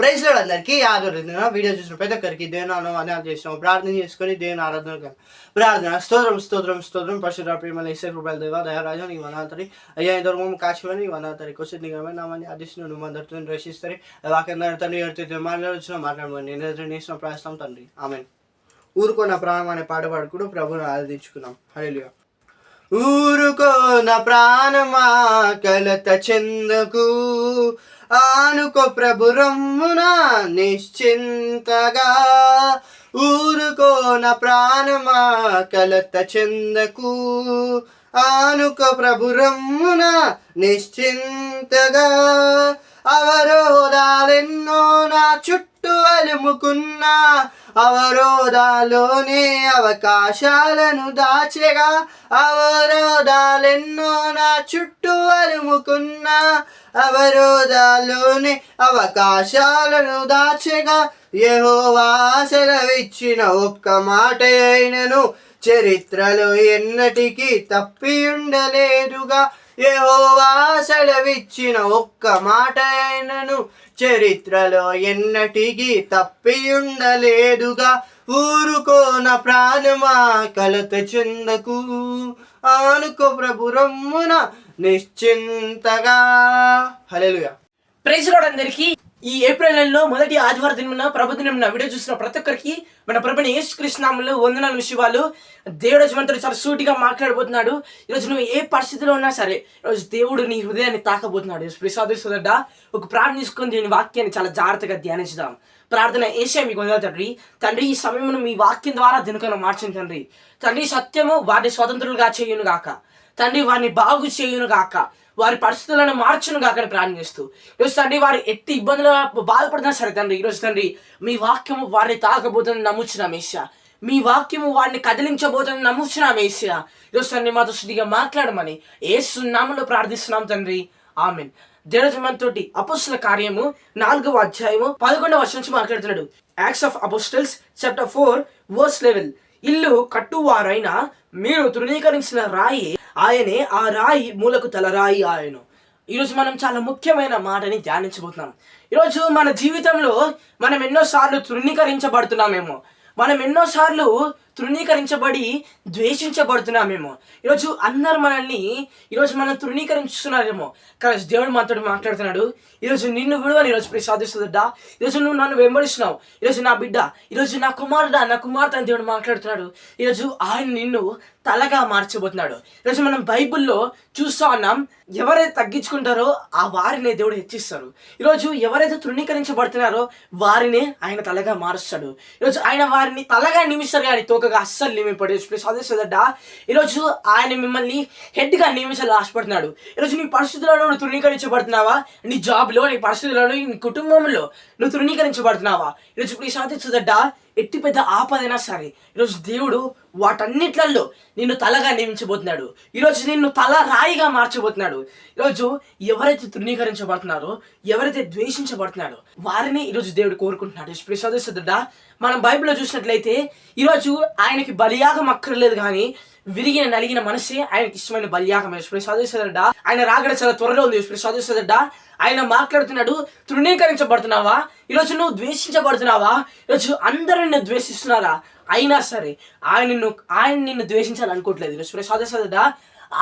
Praise lord అందరికీ ఆదరణ video చూసిన ప్రతి ఒక్కరికి దేవుని నామమున చేసినాం ప్రార్థన చేసుకొని దేవుని ఆరాధన ప్రార్థన స్తోత్రం పరిశుద్ధ ప్రేమల యేసు ప్రభువు దేవ దయరాజు నీ వందనాలు అయ్యా ఇంతవరకు కాచుకొని నీ వందనాలు కొద్ది నిగమ నామని ఆదేశించి నువ్వు అందరితో రక్షిస్తారు వాక్యం తండ్రి ఎవరితో మాట్లాడమని నేను నేసిన ప్రార్థన తండ్రి ఆమేన్. ఊరుకో నా ప్రాణం అనే పాట పాడుకుంటూ ప్రభువుని ఆరాధించుకున్నాం. హల్లెలూయా. ఊరుకో నా ప్రాణమా కలత చెందకు, ఆనుకో ప్రభు రమ్మున నిశ్చింతగా. ఊరుకో నా ప్రాణమా కలత చెందకు, ఆనుకో ప్రభు రమ్మున నిశ్చింతగా. అవరోధాలెన్నో నా చుట్టూ అలుముకున్నా, అవరోధాలోనే అవకాశాలను దాచెగా. అవరోధాలెన్నో నా చుట్టూ అలుముకున్నా, అవరోధాలోనే అవకాశాలను దాచెగా. యెహోవా సెలవిచ్చిన ఒక్క మాట అయినను చరిత్రలో ఎన్నటికీ తప్పి ఉండలేదుగా. యెహోవా సెలవిచ్చిన ఒక్క మాట అయినను చరిత్రలో ఎన్నటికీ తప్పి ఉండలేదుగా. ఊరుకో నా ప్రాణమా కలత చెందకు, ఆనుకో ప్రభు రమ్మున నిశ్చింతగా. హల్లెలూయా. ప్రైజ్ లార్డ్ అందరికీ. ఈ ఏప్రిల్ నెలలో మొదటి ఆదివారం దినమున ప్రభు దినమున వీడియో చూసిన ప్రతి ఒక్కరికి మన ప్రభుని యేసుక్రీస్తు నామములో వందనాలు విషయాలు. దేవుడు మనతో చాలా సూటిగా మాట్లాడబోతున్నాడు. ఈరోజు నువ్వు ఏ పరిస్థితిలో ఉన్నా సరే ఈరోజు దేవుడు నీ హృదయాన్ని తాకబోతున్నాడు. ప్రసాదిస్తుందట. ఒక ప్రార్థన తీసుకొని దీని వాక్యాన్ని చాలా జాగ్రత్తగా ధ్యానించుదాం. ప్రార్థన ఏషియా మీకు వందనాలు తండ్రి. తండ్రి ఈ సమయంలో మీ వాక్యం ద్వారా దినకను మార్చింది తండ్రి. తండ్రి సత్యము వారిని స్వతంత్రులుగా చేయును గాక. తండ్రి వారిని బాగు చేయును గాక. వారి పరిస్థితులను మార్చును కాక ప్రార్థన చేస్తూ ఈరోజు తండ్రి వారు ఎట్టి ఇబ్బందులు బాధపడుతున్నా సరే తండ్రి ఈరోజు తండ్రి మీ వాక్యము వారిని తాకబోతుందని నమ్ముచున్నాం ఏషియా. మీ వాక్యము వారిని కదిలించబోతుందని నమ్ముచున్నాం ఏషియా. ఈరోజు తండ్రి మాతో శుద్ధిగా మాట్లాడమని యేసు నామములో ప్రార్థిస్తున్నాం తండ్రి. ఆమేన్. దేవుడు మనతోటి అపోస్తల కార్యము 4వ అధ్యాయము 11వ వచనం నుంచి మాట్లాడుతున్నాడు. Acts of apostles chapter 4:11. ఇల్లు కట్టువారైనా మీరు తృణీకరించిన రాయి ఆయనే, ఆ రాయి మూలకు తలరాయి ఆయను. ఈరోజు మనం చాలా ముఖ్యమైన మాటని ధ్యానించబోతున్నాం. ఈరోజు మన జీవితంలో మనం ఎన్నోసార్లు తృణీకరించబడుతున్నామేమో, మనం ఎన్నోసార్లు తృణీకరించబడి ద్వేషించబడుతున్నామేమో. ఈరోజు అందరు మనల్ని ఈరోజు మనం తృణీకరించుతున్నారేమో. కానీ దేవుడు మనతో మాట్లాడుతున్నాడు. ఈరోజు నిన్ను విడువని ఈరోజు ప్రసాదిస్తుందా. ఈరోజు నువ్వు నన్ను వెంబడిస్తున్నావు. ఈరోజు నా బిడ్డ, ఈరోజు నా కుమారుడా, నా కుమార్తె అని దేవుడు మాట్లాడుతున్నాడు. ఈరోజు ఆయన నిన్ను తలగా మార్చబోతున్నాడు. ఈరోజు మనం బైబిల్లో చూస్తూ ఉన్నాం, ఎవరైతే తగ్గించుకుంటారో ఆ వారినే దేవుడు హెచ్చిస్తారు. ఈరోజు ఎవరైతే తృణీకరించబడుతున్నారో వారినే ఆయన తలగా మారుస్తాడు. ఈరోజు ఆయన వారిని తలగా నియమిస్తారు కానీ తోకగా అస్సలు నియమిపడే సదస్సుదడ్డ. ఈరోజు ఆయన మిమ్మల్ని హెడ్గా నియమించాలని ఆశపడుతున్నాడు. ఈరోజు నీ పరిస్థితుల్లో నువ్వు తృణీకరించబడుతున్నావా? నీ జాబ్లో, నీ పరిస్థితుల్లో, నీ కుటుంబంలో నువ్వు తృణీకరించబడుతున్నావా? ఈరోజు ఇప్పుడు సాధించదడ్డ ఎట్టి పెద్ద ఆపదైనా సరే ఈరోజు దేవుడు వాటన్నిట్లలో నిన్ను తలగా నియమించబోతున్నాడు. ఈరోజు నిన్ను తల రాయిగా మార్చబోతున్నాడు. ఈరోజు ఎవరైతే తృణీకరించబడుతున్నారో, ఎవరైతే ద్వేషించబడుతున్నారో వారిని ఈరోజు దేవుడు కోరుకుంటున్నాడు. ప్రసాదిస్తుందా. మనం బైబిల్లో చూసినట్లయితే ఈరోజు ఆయనకి బలియాగం అక్కర్లేదు కానీ విరిగిన నలిగిన మనసే ఆయనకి ఇష్టమైన బలియాగం. ప్రసాదిస్తుందా. ఆయన రాగడ చాలా త్వరలో ఉంది. ప్రసాదిస్తుందా. ఆయన మాట్లాడుతున్నాడు. తృణీకరించబడుతున్నావా? ఈరోజు నువ్వు ద్వేషించబడుతున్నావా? ఈరోజు అందరూ నిన్ను ద్వేషిస్తున్నారా? అయినా సరే ఆయన నిన్ను ద్వేషించాలనుకోవట్లేదు. ఈరోజు ప్రసాదిస్తుందా.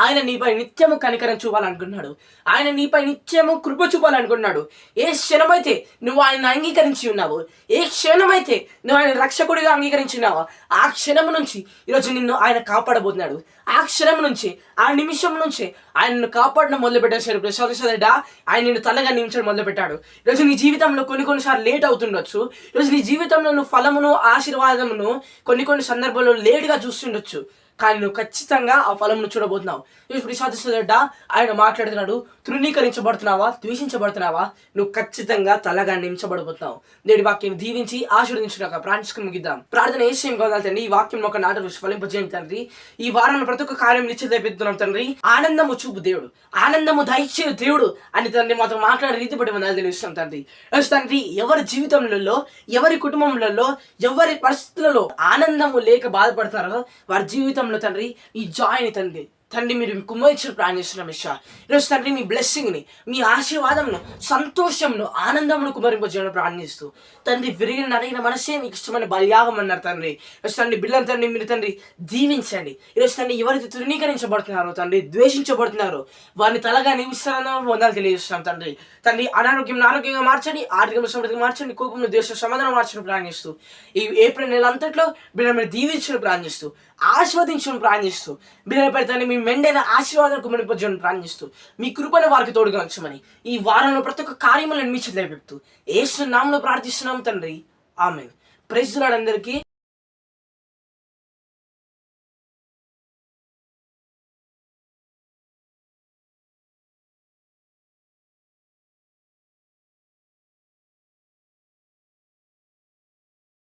ఆయన నీపై నిత్యము కనికరం చూపాలనుకుంటున్నాడు. ఆయన నీపై నిత్యము కృప చూపాలనుకుంటున్నాడు. ఏ క్షణమైతే నువ్వు ఆయన అంగీకరించి ఉన్నావు, ఏ క్షణమైతే నువ్వు ఆయన రక్షకుడిగా అంగీకరించి ఉన్నావో ఆ క్షణం నుంచి ఈరోజు నిన్ను ఆయన కాపాడబోతున్నాడు. ఆ క్షణం నుంచి, ఆ నిమిషం నుంచి ఆయన నిన్ను కాపాడడం మొదలుపెట్టాడు. ప్రసాదిస్తుందా. ఆయన నిన్ను తలగా నియమించడం మొదలుపెట్టాడు. ఈరోజు నీ జీవితంలో కొన్నిసార్లు లేట్ అవుతుండొచ్చు. ఈరోజు నీ జీవితంలో నువ్వు ఫలమును, ఆశీర్వాదమును కొన్ని సందర్భాల్లో లేటుగా చూస్తుండొచ్చు. కానీ నువ్వు ఖచ్చితంగా ఆ ఫలంను చూడబోతున్నావు. ఇప్పుడు సాధిస్తుందట. ఆయన మాట్లాడుతున్నాడు. తృణీకరించబడుతున్నావా? ద్వేషించబడుతున్నావా? నువ్వు ఖచ్చితంగా తలగా నియమించబడబోతున్నావు. నేటి వాక్యం దీవించి ఆశీర్వదించున్నాక ప్రార్థించుకుని ముగిద్దాం. ప్రార్థన ఏ విషయం కావాలి తండ్రి. ఈ వాక్యం ఒక నాట ఫలింపజేయండి తండ్రి. ఈ వారంలో ప్రతి ఒక్క కార్యం నిశ్చితపెడుతున్నాం తండ్రి. ఆనందము చూపు దేవుడు, ఆనందము దయచేయు దేవుడు అని తండ్రి మాతో మాట్లాడే రీతి బట్టి మనం తెలుస్తాం తండ్రి. తండ్రి ఎవరి జీవితంలో, ఎవరి కుటుంబంలో, ఎవరి పరిస్థితులలో ఆనందము లేక బాధపడతారో వారి జీవితంలో తండ్రి ఈ జాయ్ని తండ్రి తండ్రి మీరు కుమ్మరించిన ప్రాణిస్తున్నాం ఇషా. ఈరోజు తండ్రి మీ బ్లెస్సింగ్ని, మీ ఆశీర్వాదంను, సంతోషంను, ఆనందమును కుమరింపజేయడం ప్రార్థిస్తూ తండ్రి విరిగిన నరిగిన మనసే మీకు ఇష్టమైన బలియాగం అన్నారు తండ్రి. ఈరోజు తండ్రి బిడ్డలు తండ్రి మీరు తండ్రి దీవించండి. ఈరోజు తండ్రి ఎవరైతే తృణీకరించబడుతున్నారో తండ్రి, ద్వేషించబడుతున్నారో వారిని తలగా నివిస్తారో వందలు తెలియజేస్తున్నాం తండ్రి. తండ్రి అనారోగ్యం ఆరోగ్యంగా మార్చండి, ఆర్థిక సమృద్ధిగా మార్చండి, కోపంలో దేశ సమాధానం మార్చడం ప్రార్థిస్తూ ఈ ఏప్రిల్ నెల అంతట్లో బిడ్డ మీరు దీవించడం ప్రార్థిస్తూ ఆశీర్వదించడం ప్రార్థిస్తూ బిడ్డల పెడతాను మీ మెండైన ఆశీర్వాదం కుమరింపజేయడం ప్రార్థిస్తూ మీ కృపను వారికి తోడుగా ఉంచమని ఈ వారంలో ప్రతి ఒక్క కార్యములను మీ చేతిలో పెడుతూ యేసు నామములో ప్రార్థిస్తున్నాం తండ్రి. ఆమేన్. ప్రైజ్ ది లార్డ్ అందరికీ.